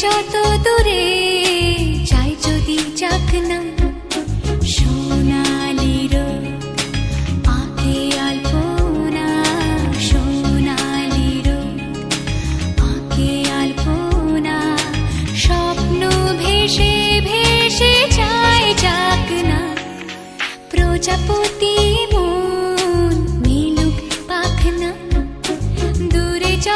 যত দূরে যাই যদি যাক না, সোনালি রোদ আঁকে আলপনা, সোনালি রোদ আঁকে আলপনা, স্বপ্ন ভেসে ভেসে যায় যাক না, প্রজাপতি